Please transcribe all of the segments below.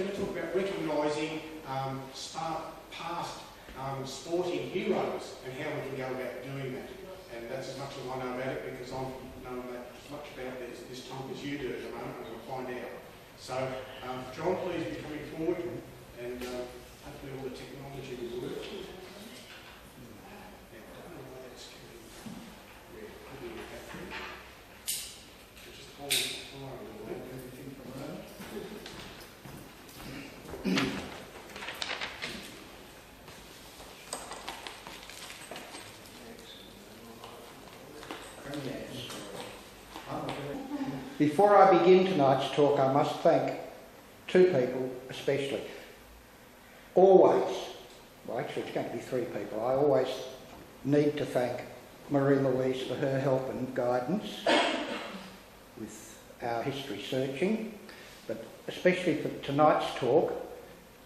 going to talk about recognising past sporting heroes and how we can go about doing that. And that's as much as I know about it, because I know as much about this talk as you do at the moment. I'm going to find out. So, John, please be coming forward, and hopefully all the technology will work. Before I begin tonight's talk, I must thank two people especially. Always, well actually it's going to be three people, I always need to thank Marie-Louise for her help and guidance with our history searching, but especially for tonight's talk,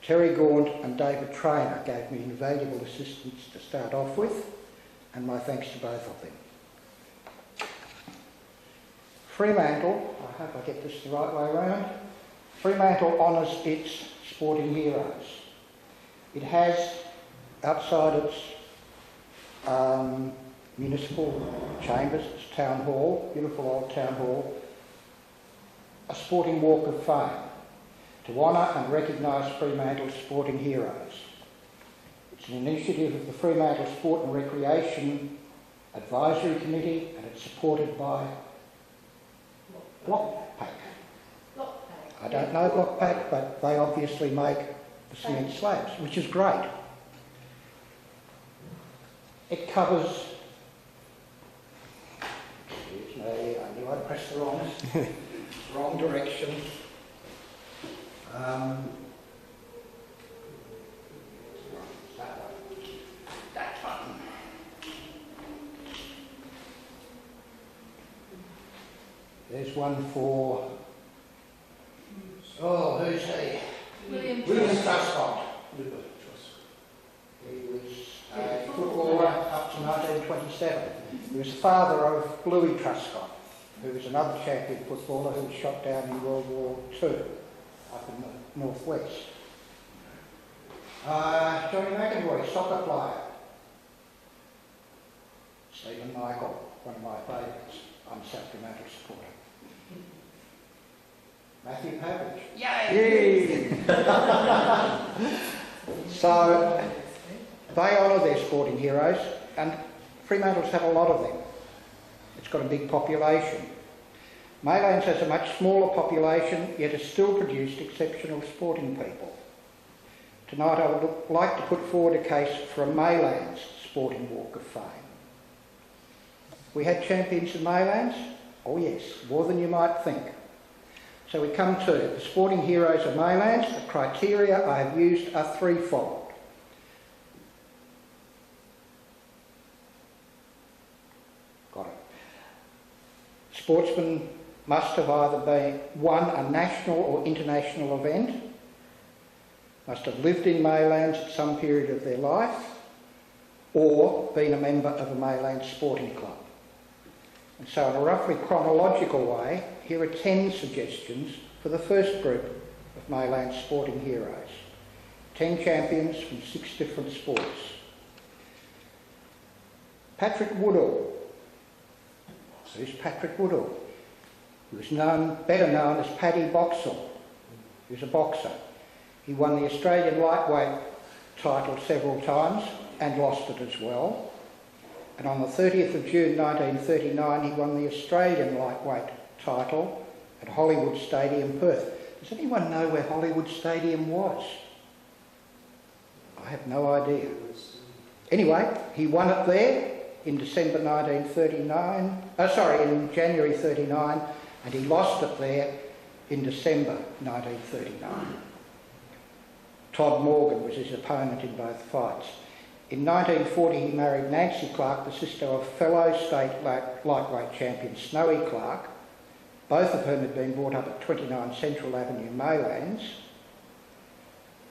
Terry Gaunt and David Traynor gave me invaluable assistance to start off with, and my thanks to both of them. Fremantle, I hope I get this the right way around, Fremantle honours its sporting heroes. It has, outside its municipal chambers, its town hall, beautiful old town hall, a sporting walk of fame to honour and recognise Fremantle's sporting heroes. It's an initiative of the Fremantle Sport and Recreation Advisory Committee, and it's supported by Blockpack. I don't know Blockpack, but they obviously make the cement slabs, which is great. It covers, excuse me, I knew I'd press the wrong direction. That button. There's one for, oh, who's he? William Truscott. He was a footballer up to 1927. He was the father of Bluey Truscott, who was another champion footballer who was shot down in World War II up in the northwest. Johnny McEvoy, soccer player. Stephen Michael, one of my favourites. I'm a South Fremantle supporter. Matthew Pavage. Yay! So, they honour their sporting heroes, and Fremantle's have a lot of them. It's got a big population. Maylands has a much smaller population, yet has still produced exceptional sporting people. Tonight I would like to put forward a case for a Maylands Sporting Walk of Fame. We had champions in Maylands? Oh yes, more than you might think. So we come to the sporting heroes of Maylands. The criteria I have used are threefold. Got it. Sportsmen must have either won a national or international event, must have lived in Maylands at some period of their life, or been a member of a Maylands sporting club. And so in a roughly chronological way, here are 10 suggestions for the first group of Maylands sporting heroes. 10 champions from 6 different sports. Patrick Woodall. Who's Patrick Woodall? He was better known as Paddy Boxall. He was a boxer. He won the Australian lightweight title several times and lost it as well. And on the 30th of June 1939 he won the Australian lightweight title at Hollywood Stadium, Perth. Does anyone know where Hollywood Stadium was? I have no idea. Anyway, he won it there in December 1939, in January 39, and he lost it there in December 1939. Todd Morgan was his opponent in both fights. In 1940 he married Nancy Clark, the sister of fellow state lightweight champion Snowy Clark, both of whom had been brought up at 29 Central Avenue, Maylands.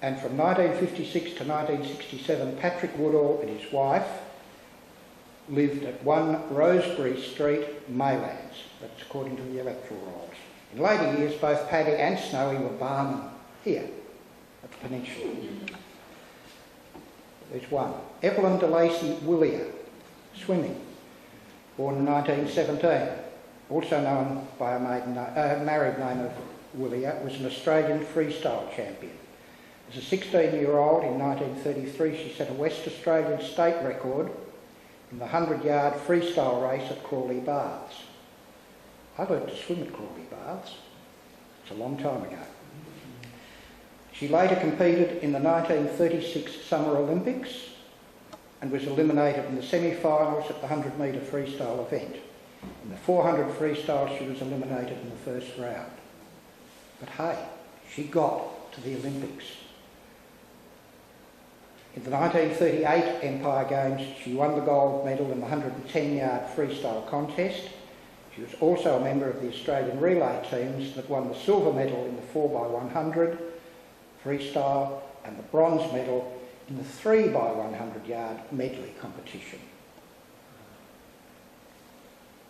And from 1956 to 1967, Patrick Woodall and his wife lived at 1 Rosebery Street, Maylands. That's according to the electoral rolls. In later years, both Paddy and Snowy were barmen here at the peninsula. There's one. Evelyn de Lacy Willier, swimming, born in 1917, also known by a married name of Willier, was an Australian freestyle champion. As a 16-year-old in 1933, she set a West Australian state record in the 100-yard freestyle race at Crawley Baths. I learned to swim at Crawley Baths. It's a long time ago. She later competed in the 1936 Summer Olympics and was eliminated in the semi-finals at the 100-metre freestyle event. In the 400 freestyle, she was eliminated in the first round. But hey, she got to the Olympics. In the 1938 Empire Games, she won the gold medal in the 110-yard freestyle contest. She was also a member of the Australian relay teams that won the silver medal in the 4x100 freestyle and the bronze medal in the 3x100-yard medley competition.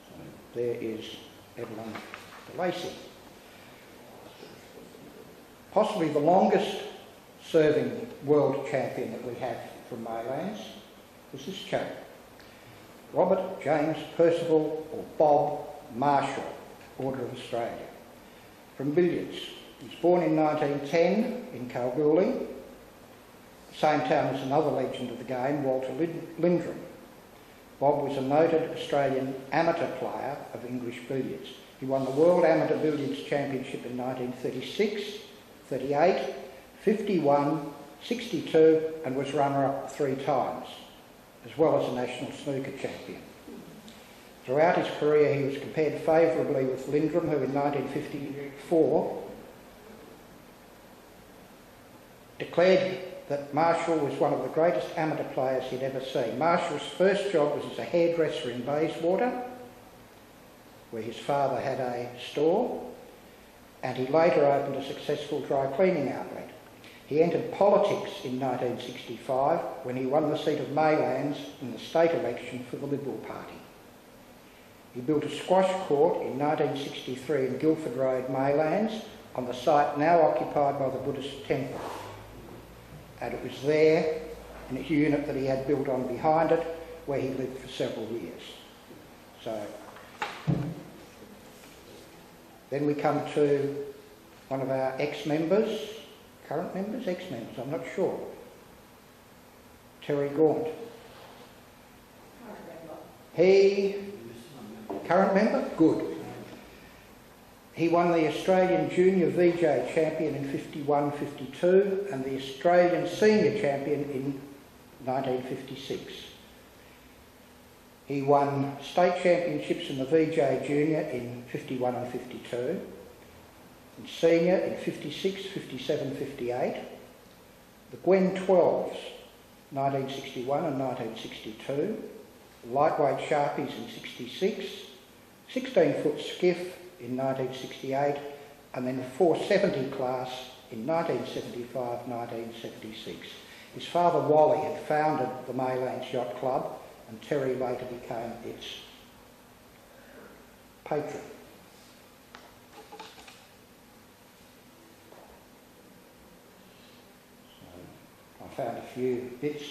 So there is Evelyn de Lacy. Possibly the longest serving world champion that we have from Maylands was this chap, Robert James Percival, or Bob Marshall, Order of Australia, from billiards. He was born in 1910 in Kalgoorlie, the same town as another legend of the game, Walter Lindrum. Bob was a noted Australian amateur player of English billiards. He won the World Amateur Billiards Championship in 1936, 38, 51, 62 and was runner-up 3 times, as well as a national snooker champion. Throughout his career he was compared favourably with Lindrum, who in 1954 declared that Marshall was one of the greatest amateur players he'd ever seen. Marshall's first job was as a hairdresser in Bayswater, where his father had a store, and he later opened a successful dry cleaning outlet. He entered politics in 1965 when he won the seat of Maylands in the state election for the Liberal Party. He built a squash court in 1963 in Guildford Road, Maylands, on the site now occupied by the Buddhist temple. And it was there, in a unit that he had built on behind it, where he lived for several years. So, then we come to one of our ex-members, current members, ex-members, I'm not sure. Terry Gaunt. He, current member? Good. He won the Australian Junior VJ Champion in 51-52 and the Australian Senior Champion in 1956. He won state championships in the VJ Junior in 51 and 52, in Senior in 56, 57, 58, the Gwen 12s 1961 and 1962, lightweight Sharpies in 66, 16-foot skiff in 1968, and then the 470 class in 1975-1976. His father Wally had founded the Maylands Yacht Club, and Terry later became its patron. So I found a few bits,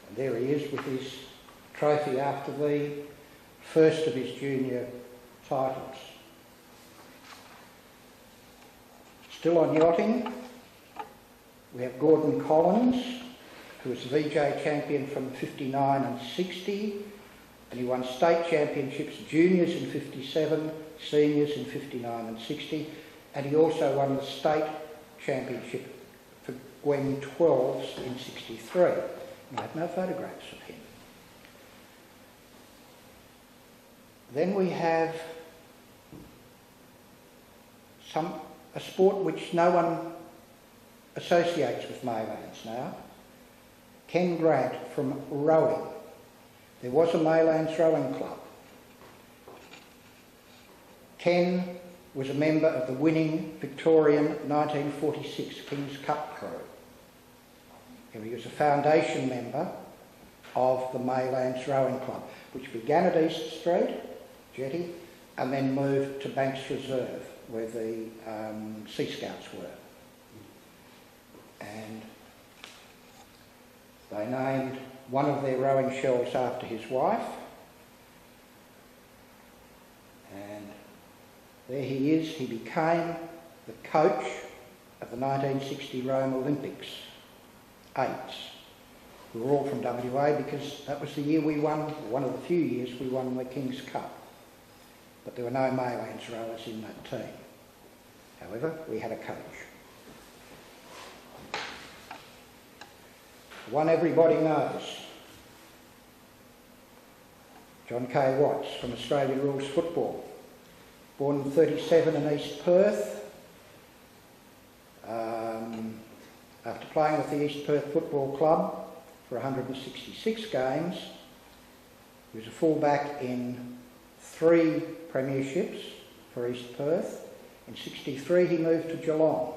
and there he is with his trophy after the first of his junior titles. Still on yachting, we have Gordon Collins, who was VJ champion from 59 and 60, and he won state championships, juniors in 57, seniors in 59 and 60, and he also won the state championship for Gwen 12s in 63. I have no photographs of him. Then we have a sport which no one associates with Maylands now. Ken Grant from rowing. There was a Maylands rowing club. Ken was a member of the winning Victorian 1946 King's Cup crew. He was a foundation member of the Maylands Rowing Club, which began at East Street, Jetty, and then moved to Banks Reserve, where the Sea Scouts were. And They named one of their rowing shells after his wife. And there he is. He became the coach of the 1960 Rome Olympics, eights. We were all from WA because that was the year we won, one of the few years we won the King's Cup. But there were no Maylands rowers in that team. However, we had a coach. One everybody knows. John K. Watts from Australia Rules Football. Born in 37 in East Perth. After playing with the East Perth Football Club for 166 games, he was a fullback in 3 premierships for East Perth. In 63 he moved to Geelong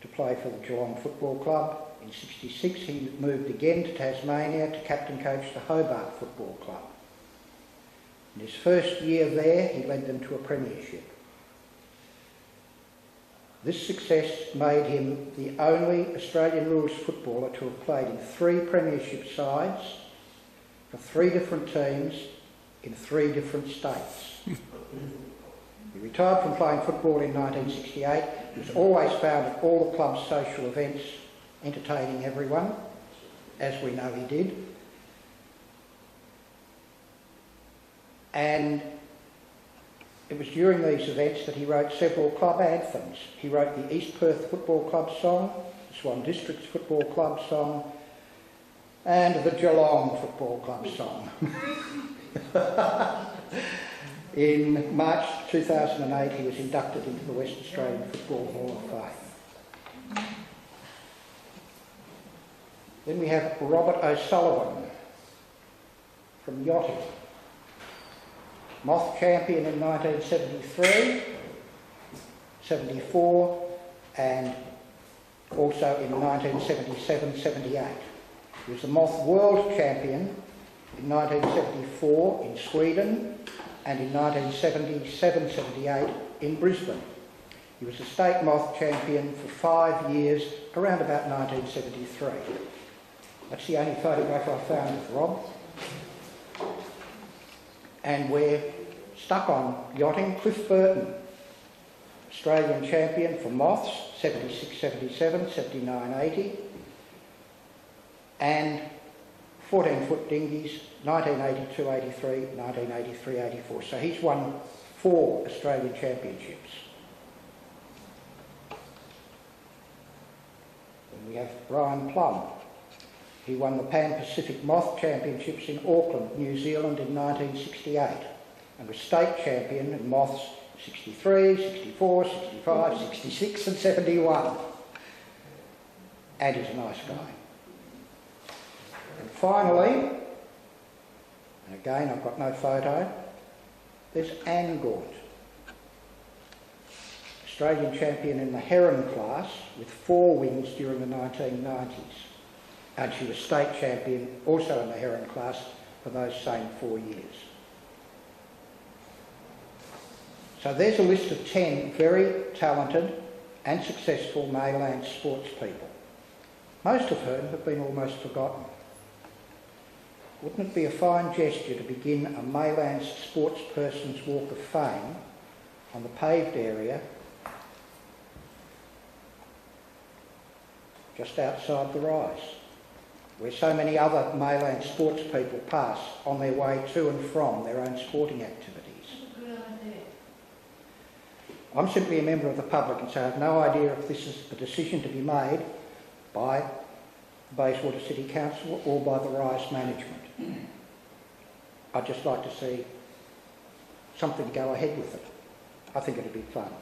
to play for the Geelong Football Club. In 66 he moved again to Tasmania to captain coach the Hobart Football Club. In his first year there he led them to a premiership. This success made him the only Australian rules footballer to have played in 3 premiership sides for 3 different teams in 3 different states. He retired from playing football in 1968. He was always found at all the club's social events, entertaining everyone, as we know he did. And it was during these events that he wrote several club anthems. He wrote the East Perth Football Club song, the Swan Districts Football Club song, and the Geelong Football Club song. In March 2008 he was inducted into the West Australian Football Hall of Fame. Then we have Robert O'Sullivan from Yachting. Moth champion in 1973, 74 and also in 1977-78. He was the Moth World Champion in 1974 in Sweden and in 1977-78 in Brisbane. He was the State Moth Champion for 5 years, around about 1973. That's the only photograph I found of Rob. And we're stuck on yachting. Cliff Burton, Australian champion for moths, 76-77, 79-80, and 14-foot dinghies, 1982-83, 1983-84. So he's won 4 Australian championships. Then we have Brian Plum. He won the Pan-Pacific Moth Championships in Auckland, New Zealand in 1968 and was state champion in moths 63, 64, 65, 66 and 71. And he's a nice guy. And finally, and again I've got no photo, there's Anne Gaunt, Australian champion in the Heron class with 4 wins during the 1990s. And she was state champion also in the Heron class for those same 4 years. So there's a list of 10 very talented and successful Maylands sports people, most of whom have been almost forgotten. Wouldn't it be a fine gesture to begin a Maylands sports person's walk of fame on the paved area just outside the Rise, where so many other Maylands sports people pass on their way to and from their own sporting activities? I'm simply a member of the public and so I have no idea if this is a decision to be made by the Bayswater City Council or by the Rise management. I'd just like to see something go ahead with it. I think it'd be fun.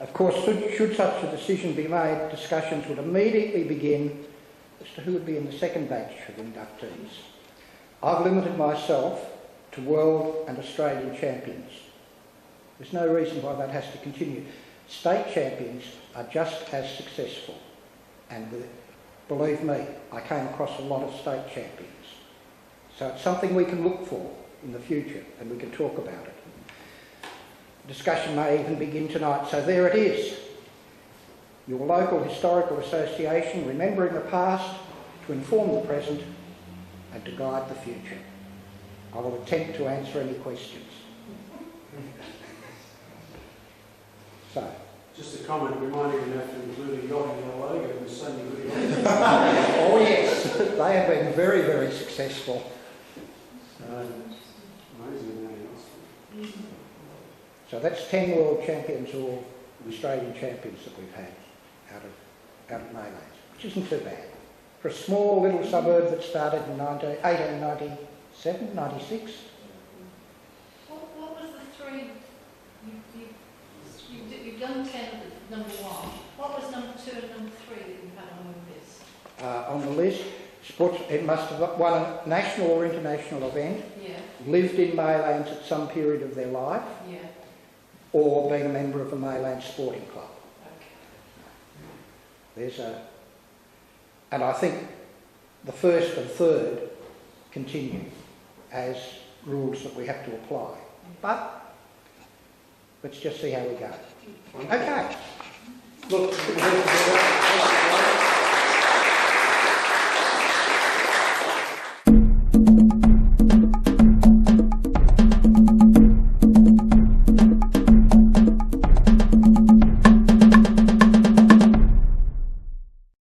Of course, should such a decision be made, discussions would immediately begin as to who would be in the second batch of inductees. I've limited myself to world and Australian champions. There's no reason why that has to continue. State champions are just as successful. And believe me, I came across a lot of state champions. So it's something we can look for in the future and we can talk about it. Discussion may even begin tonight. So there it is. Your local historical association, remembering the past to inform the present and to guide the future. I will attempt to answer any questions. So, Just a comment reminding you have to include a yacht in your logo and the same good yacht. oh yes, they have been very, very successful. Amazing names. So that's 10 world champions or Australian champions that we've had out of Maylands, which isn't too bad. For a small little suburb that started in 1897, 96. What was the three? You've done 10 of number 1. What was number 2 and number 3 that you had on your list? On the list, sports, it must have won a national or international event, Yeah, lived in Maylands at some period of their life, yeah. or been a member of a Maylands sporting club. Okay. And I think the first and third continue as rules that we have to apply. But let's just see how we go. Okay. Look,